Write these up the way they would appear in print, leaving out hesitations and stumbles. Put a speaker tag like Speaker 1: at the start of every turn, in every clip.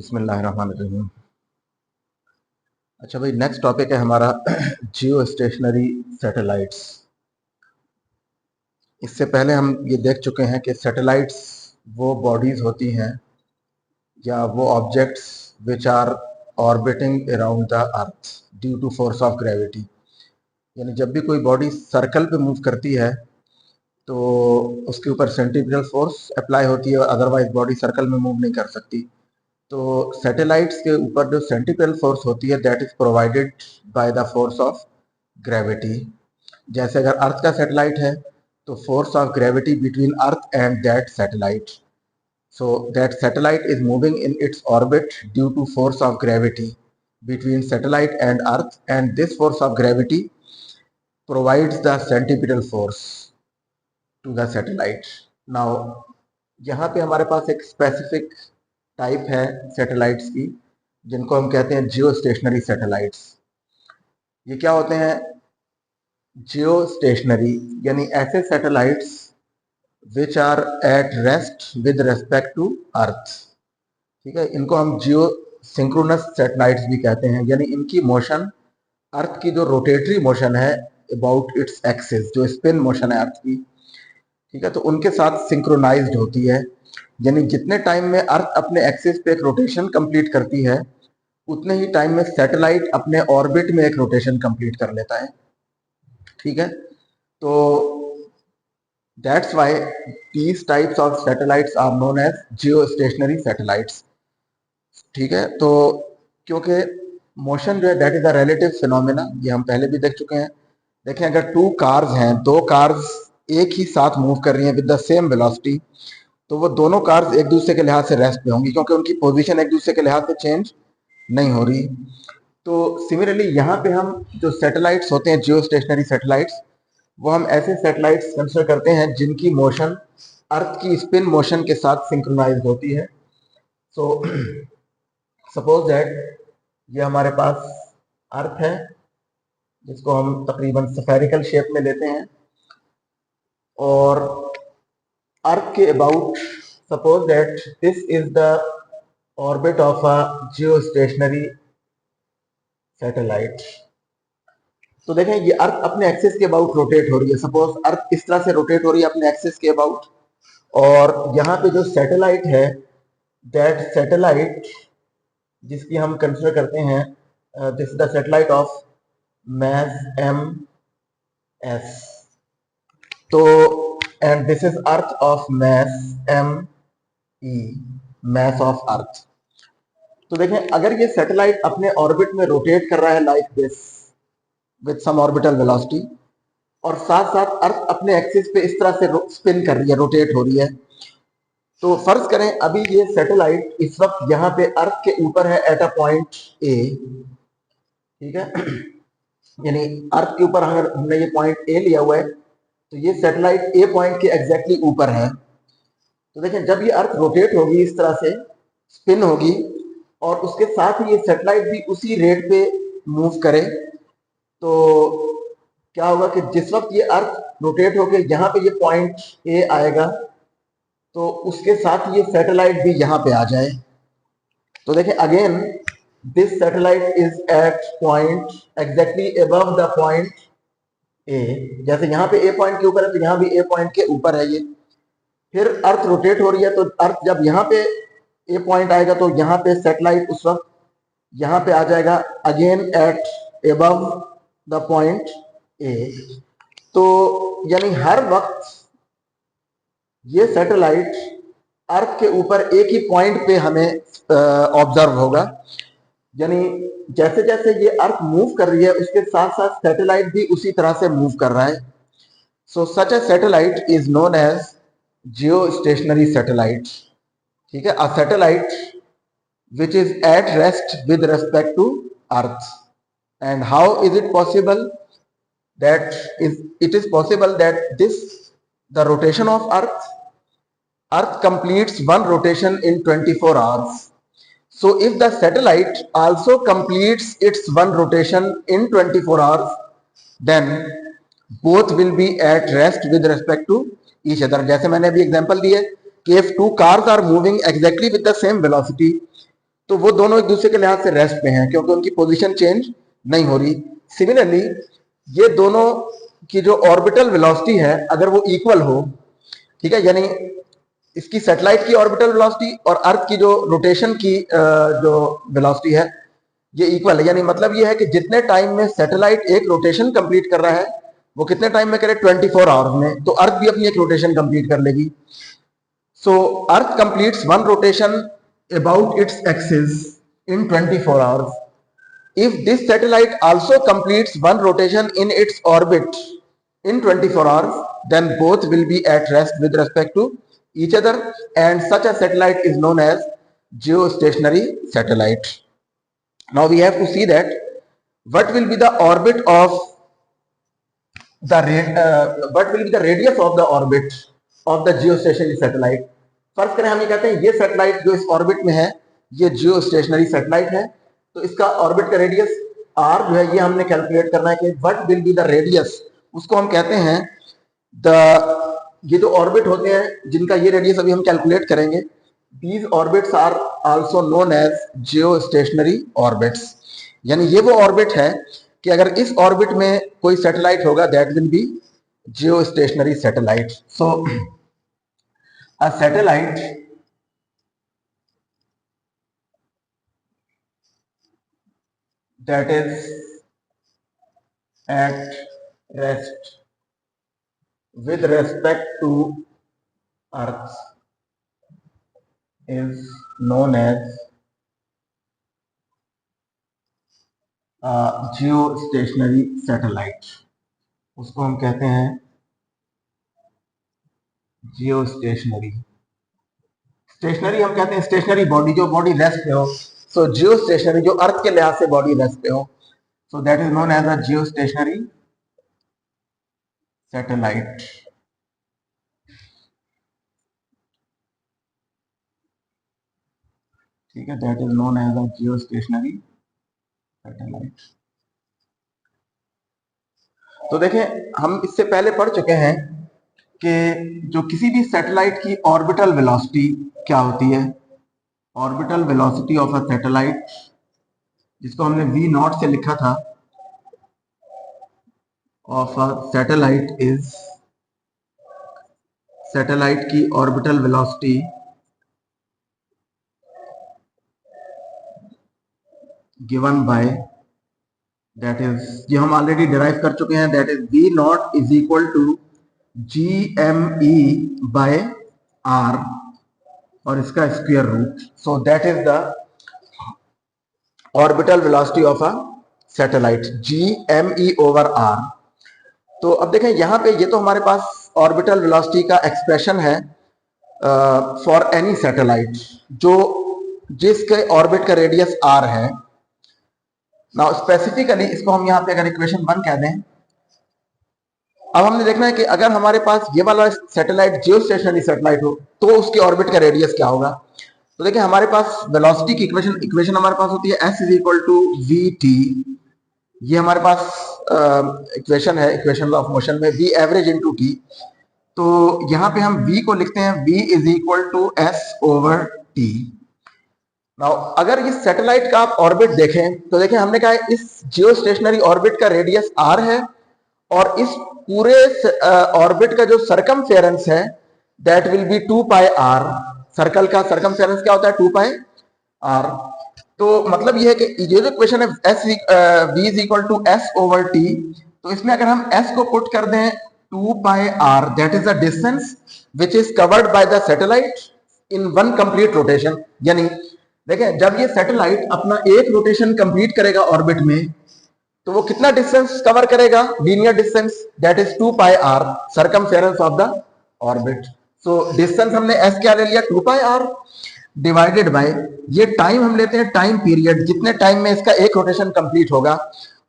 Speaker 1: बिस्मिल्लाहिर्रहमानिर्रहीम। अच्छा भाई, नेक्स्ट टॉपिक है हमारा जियो स्टेशनरी सैटेलाइट्स। इससे पहले हम ये देख चुके हैं कि सैटेलाइट्स वो बॉडीज होती हैं या वो objects which are orbiting around the earth due to force of gravity. यानी जब भी कोई बॉडी सर्कल पे मूव करती है तो उसके ऊपर सेंट्रीफ्यूगल फोर्स अप्लाई होती है, अदरवाइज बॉडी सर्कल में मूव नहीं कर सकती। तो सैटेलाइट्स के ऊपर जो सेंट्रीपिटल फोर्स होती है that is provided by the force of gravity. जैसे अगर अर्थ का सैटेलाइट है तो force of gravity between earth and that satellite, so that satellite is moving in its orbit due to force of gravity between satellite and earth, and this force of gravity provides the centripetal force to the satellite. Now यहाँ पे हमारे पास एक specific type है satellites की जिनको हम कहते हैं जियो स्टेशनरी सैटेलाइट्स। ये क्या होते हैं? जियो स्टेशनरी यानी ऐसे satellites which are at rest with respect to earth. ठीक है, इनको हम जियो सिंक्रोनस सैटेलाइट्स भी कहते हैं, यानी इनकी मोशन अर्थ की जो रोटेटरी मोशन है अबाउट इट्स एक्सिस, जो स्पिन मोशन है अर्थ की, ठीक है, तो उनके साथ सिंक्रोनाइज्ड होती है। यानी जितने टाइम में अर्थ अपने एक्सिस पे एक रोटेशन कंप्लीट करती है उतने ही टाइम में सैटेलाइट अपने ऑर्बिट में एक रोटेशन कंप्लीट कर लेता है। ठीक है, तो that's why these types of satellites are known as Jio stationery satellites. ठीक है, तो क्योंकि मोशन जो है that is a relative phenomena, ये हम पहले भी देख चुके हैं। देखें, अगर टू कार्स हैं, दो कार्स एक ही साथ मूव कर रही हैं विद द सेम वेलोसिटी, तो वो दोनों कार्स एक दूसरे के लिहाज से रेस्ट पे होंगी क्योंकि उनकी पोजीशन एक दूसरे के लिहाज से चेंज नहीं हो रही। तो सिमिलरली यहाँ पे हम जो सैटेलाइट्स होते हैं जियो स्टेशनरी सैटेलाइट्स, वो हम ऐसे सैटेलाइट्स कंसिडर करते हैं जिनकी मोशन अर्थ की स्पिन मोशन के साथ सिंक्रोनाइज होती है। सो सपोज दैट ये हमारे पास अर्थ है जिसको हम तकरीबन स्फेरिकल शेप में लेते हैं, और अर्थ के about suppose that this is the orbit of a Jio stationary satellite. तो देखें, ये अर्थ अपने एक्सिस के अबाउट रोटेट हो रही है। सपोज अर्थ इस तरह से रोटेट हो रही है अपने एक्सिस के अबाउट, और यहाँ पे जो सैटेलाइट है दैट सैटेलाइट जिसकी हम कंसिडर करते हैं this is the satellite of mass ms, तो and this is earth of mass me, mass of earth. तो देखें, अगर ये सैटेलाइट अपने ऑर्बिट में रोटेट कर रहा है like this with some orbital velocity, और साथ साथ अर्थ अपने एक्सिस पे इस तरह से स्पिन कर रही है, रोटेट हो रही है, तो फर्ज करें अभी ये सैटेलाइट इस वक्त यहाँ पे अर्थ के ऊपर है एट अ पॉइंट ए। ठीक है, यानी अर्थ के ऊपर अगर हमने ये पॉइंट ए लिया हुआ है तो ये सैटेलाइट ए पॉइंट के एग्जैक्टली ऊपर है। तो देखें, जब ये अर्थ रोटेट होगी इस तरह से स्पिन होगी और उसके साथ ही ये सैटेलाइट भी उसी रेट पे मूव करे, तो क्या होगा कि जिस वक्त ये अर्थ रोटेट होकर यहाँ पे ये पॉइंट ए आएगा तो उसके साथ ये सैटेलाइट भी यहाँ पे आ जाए। तो देखें, again this satellite is at point exactly above the point A. जैसे यहाँ पे ए पॉइंट के ऊपर है तो यहाँ भी ए पॉइंट के ऊपर है ये। फिर अर्थ रोटेट हो रही है तो अर्थ जब यहाँ पे ए पॉइंट आएगा तो यहाँ पे सैटेलाइट उस वक्त यहाँ पे आ जाएगा again eight above the point ए। तो यानी हर वक्त ये सैटेलाइट अर्थ के ऊपर एक ही पॉइंट पे हमें ऑब्जर्व होगा। यानी जैसे जैसे ये अर्थ मूव कर रही है उसके साथ साथ सैटेलाइट भी उसी तरह से मूव कर रहा है। So such a satellite is known as Jio stationary satellite. ठीक है, a satellite which is at rest with respect to earth. And how is it possible? That is, it is possible that the rotation of earth completes one rotation in 24 hours. So if the satellite also completes its one rotation in 24 hours, then both will be at rest with respect to each other. जैसे मैंने अभी example दी है कि if two cars are moving exactly with the same velocity, तो वो दोनों एक दूसरे के लिहाज से रेस्ट पे हैं क्योंकि उनकी पोजीशन चेंज नहीं हो रही। सिमिलरली ये दोनों की जो ऑर्बिटल वेलोसिटी है अगर वो इक्वल हो, ठीक है, यानी इसकी सैटेलाइट की ऑर्बिटल वेलोसिटी और अर्थ की जो रोटेशन की जो वेलोसिटी है ये इक्वल है, यानी मतलब ये है कि जितने टाइम में सैटेलाइट एक रोटेशन कंप्लीट कर रहा है वो कितने टाइम में करे, 24 आवर्स में, तो अर्थ भी अपनी एक रोटेशन कंप्लीट कर लेगी। So earth completes one rotation about its axis in 24 hours. If this satellite also completes one rotation in its orbit in 24 hours, then both will be at rest with respect to each other, and such a satellite is known as geostationary satellite. Now we have to see that what will be the orbit of what will be the radius of the orbit of the geostationary satellite. फर्ज करें हम ये कहते हैं ये satellite जो इस orbit में है ये जियोस्टेशनरी सैटेलाइट है, तो इसका ऑर्बिट का रेडियस r जो है ये हमने कैलकुलेट करना है कि what will be the radius, उसको हम कहते हैं ये जो ऑर्बिट होते हैं जिनका ये रेडियस अभी हम कैलकुलेट करेंगे, these orbits are also known as geostationary orbits। यानी ये वो ऑर्बिट है कि अगर इस ऑर्बिट में कोई सैटेलाइट होगा that will B geostationary satellite. So a satellite that is at rest with respect to Earth is known as a geostationary satellite। उसको हम कहते हैं जियोस्टेशनरी। स्टेशनरी हम कहते हैं स्टेशनरी बॉडी, जो बॉडी रेस्ट पे हो। सो जियोस्टेशनरी जो अर्थ के लिहाज से बॉडी रेस्ट पे हो, so that is known as a geostationary satellite. ठीक है, that is known as a geostationary satellite. तो देखें हम इससे पहले पढ़ चुके हैं कि जो किसी भी सैटेलाइट की ऑर्बिटल वेलोसिटी क्या होती है। Orbital velocity of a satellite, जिसको हमने v नॉट से लिखा था, of a satellite is, satellite की orbital velocity given by, that is, ये हम ऑलरेडी डिराइव कर चुके हैं, that is v naught is equal to GME by R और इसका square root. So that is the orbital velocity of a satellite, GME over R। तो अब देखें यहां पे ये तो हमारे पास ऑर्बिटल वेलोसिटी का एक्सप्रेशन है फॉर एनी सैटेलाइट जो जिसके ऑर्बिट का रेडियस R है। नाउ स्पेसिफिकली इसको हम यहाँ पे अगर इक्वेशन 1 कह दें, अब हमने देखना है कि अगर हमारे पास ये वाला सैटेलाइट जियोस्टेशनरी सैटेलाइट हो तो उसके ऑर्बिट का रेडियस क्या होगा। तो देखिए हमारे पास वेलोसिटी की इक्वेशन हमारे पास होती है s is equal to vt। ये हमारे पास इक्वेशन है, इक्वेशन ऑफ मोशन में v एवरेज इनटू t। तो यहाँ पे हम v को लिखते हैं v is equal to s over t। Now अगर इस सैटेलाइट का आप ऑर्बिट देखें तो देखें हमने कहा है इस जियोस्टेशनरी ऑर्बिट का रेडियस r है और इस पूरे ऑर्बिट का जो सरकमफेरेंस है that will B 2 pi r। Circle का सरकमफेरेंस क्या होता है, 2 पाई r। तो मतलब ये है कि ये जो इक्वेशन है s v is equal to s over t, तो इसमें अगर हम s को पुट कर दें 2 pi r, that is the distance which is covered by the satellite in one complete rotation. यानी देखें जब ये सैटेलाइट अपना एक रोटेशन कंप्लीट करेगा ऑर्बिट में तो वो कितना डिस्टेंस कवर करेगा, linear distance, that is 2 pi r circumference of the orbit. So distance हमने s क्या ले लिया, 2 पाई r डिवाइडेड बाय ये टाइम हम लेते हैं टाइम पीरियड, जितने टाइम में इसका एक रोटेशन कंप्लीट होगा,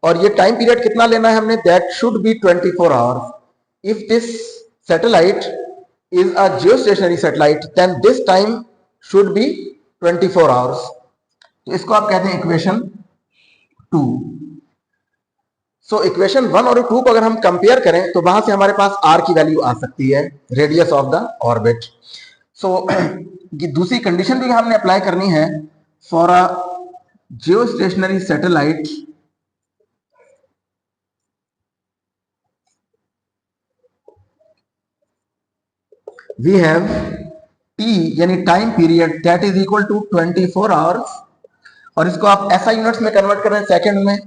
Speaker 1: और ये टाइम पीरियड कितना लेना है हमने, that should be 24 hours. If this satellite is a geostationary satellite then this time should be 24 hours. तो इसको आप कहते हैं इक्वेशन 2। सो इक्वेशन 1 और 2 को अगर हम कंपेयर करें तो वहां से हमारे पास r की वैल्यू आ सकती है, रेडियस ऑफ द ऑर्बिट। सो दूसरी कंडीशन भी हमने अप्लाई करनी है for a geostationary satellite we have t यानी time period that is equal to 24 hours, और इसको आप ऐसा यूनिट्स में कन्वर्ट कर रहे हैं सेकंड में,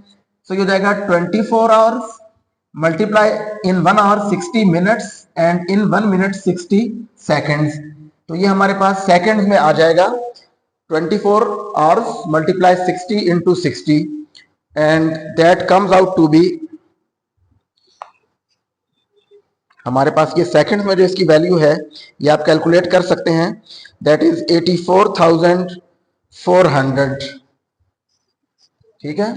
Speaker 1: तो ये हो जाएगा 24 hours multiply in 1 hour 60 minutes and in 1 minute 60 seconds. तो ये हमारे पास सेकंड्स में आ जाएगा 24 hours multiply 60 into 60 and that comes out to be, हमारे पास ये सेकंड्स में जो इसकी वैल्यू है ये आप कैलकुलेट कर सकते हैं, दैट इज 84,400। ठीक है,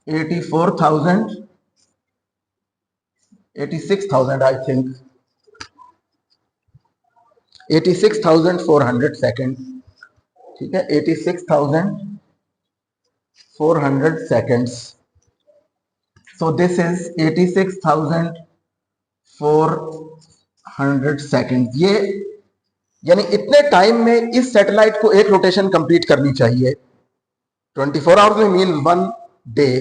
Speaker 1: 86,000 आई थिंक 86,400 सेकेंड। ठीक है, 86,400 seconds. So this is 86,400 second. ये यानी इतने टाइम में इस सैटेलाइट को एक रोटेशन कंप्लीट करनी चाहिए। 24 आवर्स में मीन 1 डे।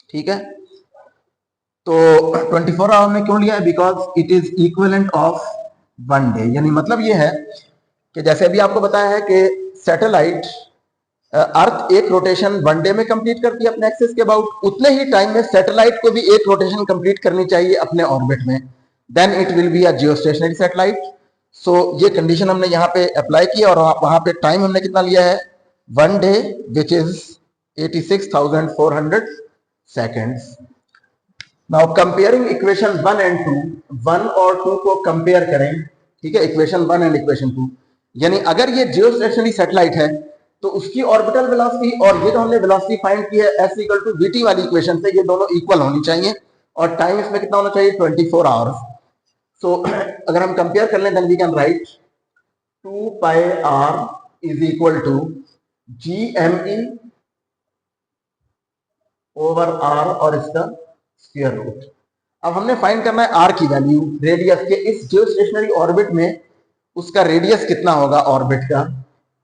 Speaker 1: ठीक है, तो 24 आवर में क्यों लिया है? Because it is equivalent of 1 day. यानी मतलब ये है कि जैसे अभी आपको बताया है कि सैटेलाइट अर्थ एक रोटेशन 1 डे में कंप्लीट करती है अपने एक्सिस के अबाउट, उतने ही टाइम में सैटेलाइट को भी एक रोटेशन कंप्लीट करनी चाहिए अपने ऑर्बिट में, then it will be a geostationary satellite. So ये कंडीशन हमने यहाँ पे अप्लाई की और वहां पे टाइम हमने कितना लिया है? 1 day which is 86,400 seconds. Now comparing equation 1 and 2, 1 और 2 को कंपेयर करें। ठीक है, इक्वेशन 1 एंड इक्वेशन 2, यानी अगर ये जियोस्टेशनरी सैटेलाइट है तो उसकी ऑर्बिटल वेलोसिटी और ये जो हमने वेलोसिटी फाइंड की है s इक्वल टू vt वाली इक्वेशन से, ये दोनों इक्वल होनी चाहिए और टाइम इसमें कितना होना चाहिए? 24 आवर्स। सो अगर हम कंपेयर कर लें then we can write 2 pi r is equal to GME over r और इसका स्क्वायर रूट। अब हमने फाइंड करना है r की वैल्यू रेडियस के, इस जियोस्टेशनरी ऑर्बिट में उसका रेडियस कितना होगा ऑर्बिट का।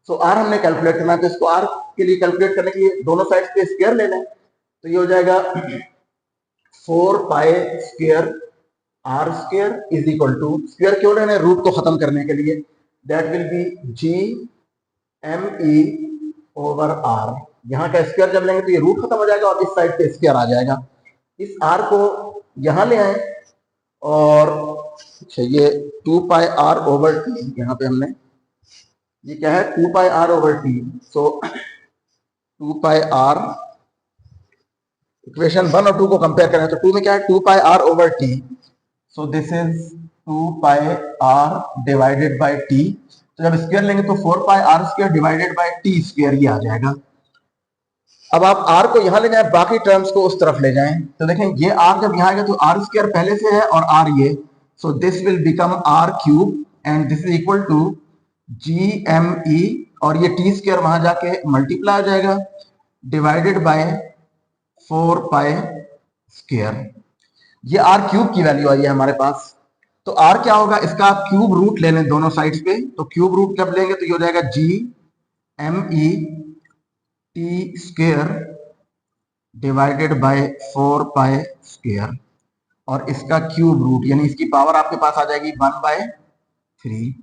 Speaker 1: सो r हमने कैलकुलेट करना है, तो इसको r के लिए कैलकुलेट करने के लिए दोनों साइड पे स्क्वायर ले लें, तो ये हो जाएगा 4 pi square r square is equal to, square क्यों लेना है? रूट को खत्म करने के लिए, that will be GME over r। यहाँ का स्क्वायर जब लेंगे तो ये रूट खत्म हो जाएगा और इस साइड पे स्क्वायर आ जाएगा। इस r को यहां ले आए और अच्छा ये 2 पाई r ओवर टी, यहाँ पे हमने ये क्या है? 2 पाई r ओवर टी। सो 2 पाई r, इक्वेशन 1 और 2 को कंपेयर करें तो 2 में क्या है? 2 pi r over T. So this is 2 pi r divided by T. तो जब स्क्वायर लेंगे तो 4 पाई r square divided by T square ये आ जाएगा। अब आप r को यहां ले जाएं, बाकी टर्म्स को उस तरफ ले जाएं, तो देखें ये r जब यहां आएगा तो r स्क्वायर पहले से है और r ये, so this will become r cube and this is equal to GME और ये t स्क्वायर वहां जाके मल्टीप्लाई हो जाएगा डिवाइडेड बाय 4 पाई स्क्वायर। ये r क्यूब की वैल्यू आई है हमारे पास। तो r क्या होगा? इसका आप क्यूब रूट ले लें दोनों साइड्स पे, तो क्यूब रूट जब लेंगे तो ये हो जाएगा GME T square divided by 4 pi square और इसका क्यूब रूट, यानी इसकी पावर आपके पास आ जाएगी 1/3।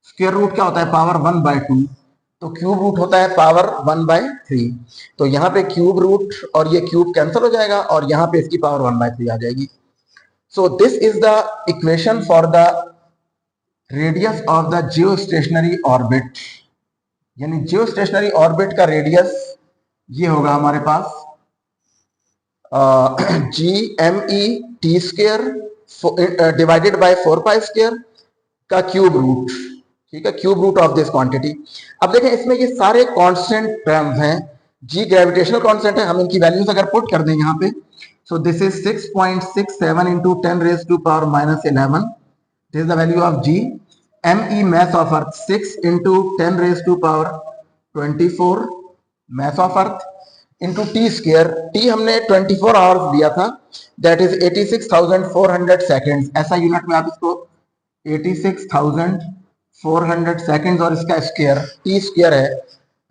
Speaker 1: स्क्वायर रूट क्या होता है? पावर 1/2, तो क्यूब रूट होता है पावर 1/3। तो यहाँ पे क्यूब रूट और ये क्यूब कैंसिल हो जाएगा और यहाँ पे इसकी पावर 1/3 आ जाएगी। So this is the equation for the radius of the geostationary orbit, यानी जियोस्टेशनरी ऑर्बिट का रेडियस ये होगा हमारे पास GME T square divided by 4 pi square का क्यूब रूट। ठीक है, cube root of this quantity. अब देखें इसमें ये सारे कांस्टेंट टर्म्स हैं, g ग्रेविटेशनल कांस्टेंट है, हम इनकी वैल्यूज अगर पुट कर दें यहाँ पे, so this is 6.67 into 10 raise to power -11, this is the value of g। ME mass of earth 6 into 10 raised to power 24 mass of earth into t square, t हमने 24 hours दिया था, that is 86,400 seconds। ऐसा unit में आप इसको 86,400 400 seconds और इसका square T square है,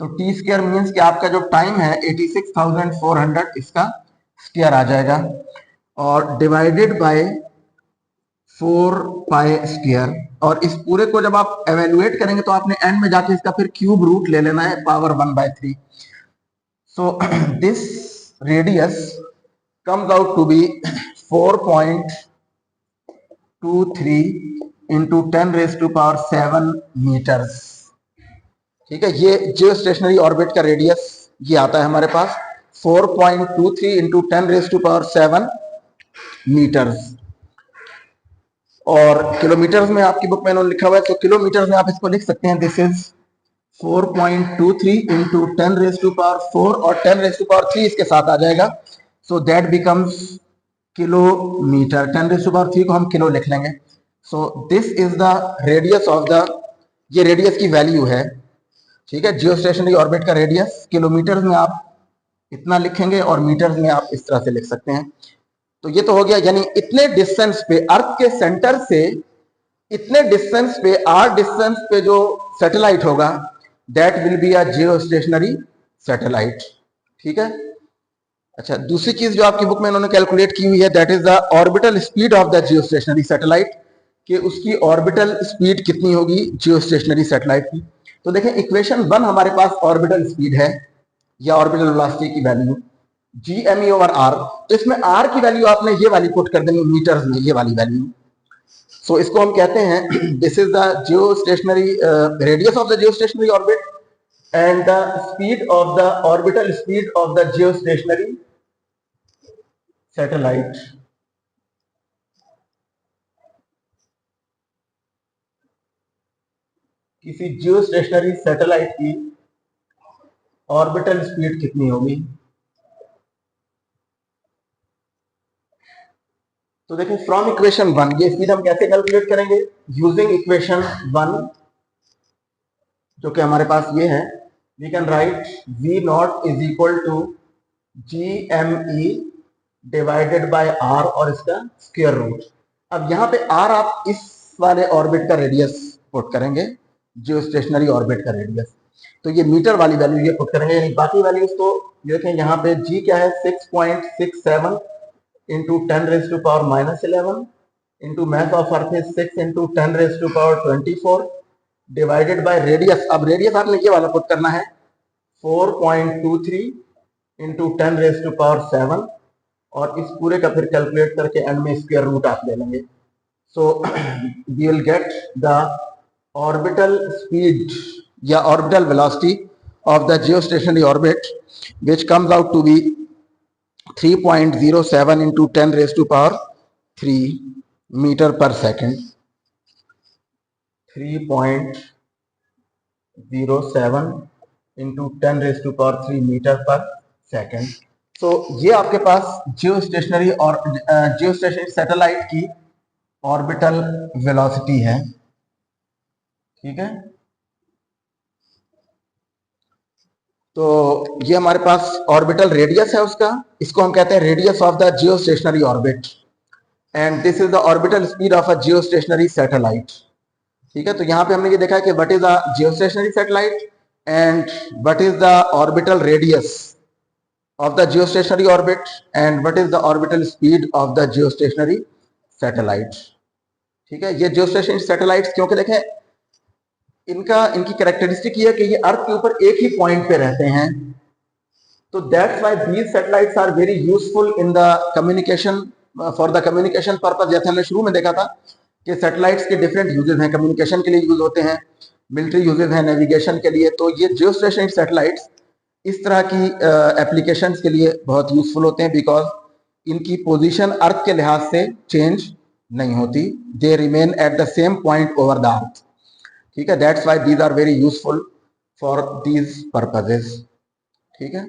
Speaker 1: तो टी स्क्वायर मीन्स कि आपका जो टाइम है 86,400 इसका स्क्वायर आ जाएगा, और डिवाइडेड बाय 4 पाई स्क्वायर, और इस पूरे को जब आप एवेल्युएट करेंगे तो आपने एंड में जाके इसका फिर क्यूब रूट ले लेना है power 1/3. So this radius comes out to be 4.23 into 10 raised to power 7 meters. ठीक है, ये जियो स्टेशनरी ऑर्बिट का रेडियस ये आता है हमारे पास 4.23 into 10 raised to power 7 meters. और किलोमीटर्स में आपकी बुक में इन्होंने लिखा हुआ है, तो किलोमीटर्स में आप इसको लिख सकते हैं, this is 4.23 into 10 raised to power 4 और 10 raised to power 3 इसके साथ आ जाएगा. So that becomes kilometre. 10 raised to power 3 को हम किलो लिख लेंगे. So this is the radius of the, ये रेडियस की वैल्यू है. ठीक है, जियो स्टेशनरी ऑर्बिट का रेडियस किलोमीटर में आप इतना लिखेंगे और मीटर्स में आप इस तरह से लिख सकते हैं. तो ये तो हो गया, यानी इतने डिस्टेंस पे अर्थ के सेंटर से इतने डिस्टेंस पे आर डिस्टेंस पे जो सैटेलाइट होगा that will be a Jio stationary satellite. ठीक है. अच्छा, दूसरी चीज जो आपकी बुक में इन्होंने कैलकुलेट की हुई है that is the orbital speed of the geo stationary satellite, कि उसकी ऑर्बिटल स्पीड कितनी होगी जियो स्टेशनरी सैटेलाइट की. तो देखें, इक्वेशन 1 हमारे पास ऑर्बिटल स्पीड है या ऑर्बिटल वेलोसिटी की वैल्यू Gme ओवर आर. तो इसमें आर की वैल्यू आपने ये वाली पुट कर देनी मीटर्स में, ये वाली वैल्यू. सो इसको हम कहते हैं this is the geo stationery radius of the geo stationary orbit and the speed of the orbital speed of the geo stationary satellite. किसी जियो स्टेशनरी सैटेलाइट की ऑर्बिटल स्पीड कितनी होगी. तो देखिए, फ्रॉम इक्वेशन 1 ये स्पीड हम कैसे कैलकुलेट करेंगे, यूजिंग इक्वेशन 1 जो कि हमारे पास ये है. We can write v naught is equal to Gme divided by r और इसका स्क्वायर रूट. अब यहाँ पे r आप इस वाले ऑर्बिट का रेडियस पुट करेंगे, जियो स्टेशनरी ऑर्बिट का रेडियस, तो ये मीटर वाली वैल्यू ये पुट करेंगे. यानी बाकी वैल्यूज तो देखें, यहाँ पे g क्या है 6.67 into 10 raised to power minus 11 into mass of earth is 6 into 10 raised to power 24 divided by radius. अब रेडियस आपने ये वाला पुट करना है 4.23 into 10 raised to power 7 और इस पूरे का फिर कैलकुलेट करके एंड में स्क्वायर रूट आप ले लेंगे. So we will get the orbital speed या orbital velocity of the geo stationary orbit which comes out to be 3.07 into 10 raised to power 3 meter per second. 3.07 into 10 raised to power 3 meter per second. So ये आपके पास जियो stationery और जियो stationary satellite की orbital velocity है. ठीक है, तो ये हमारे पास ऑर्बिटल रेडियस है उसका, इसको हम कहते हैं radius of the geo stationary orbit and this is the orbital speed of a Jio stationary satellite. ठीक है, तो यहाँ पे हमने ये देखा है कि what is the geo stationary satellite and what is the orbital radius of the geo stationary orbit and what is the orbital speed of the geo stationary satellite. ठीक है, ये जियो स्टेशनरी सैटेलाइट्स क्योंकि देखें इनकी कैरेक्टरिस्टिक ये है कि ये अर्थ के ऊपर एक ही पॉइंट पे रहते हैं, तो that's why these satellites are very useful in the communication for the communication purpose. जैसे हमने शुरू में देखा था कि सैटेलाइट्स के डिफरेंट यूजेस हैं, कम्युनिकेशन के लिए यूज होते हैं, मिलिट्री यूजेस हैं, नेविगेशन के लिए. तो ये जियो स्टेशनरी सैटेलाइट्स इस तरह की एप्लीकेशंस के लिए बहुत यूजफुल होते हैं बिकॉज इनकी पोजीशन अर्थ के लिहाज से चेंज नहीं होती, they remain at the same point over the earth. ठीक है, that's why these are very useful for these purposes. ठीक है.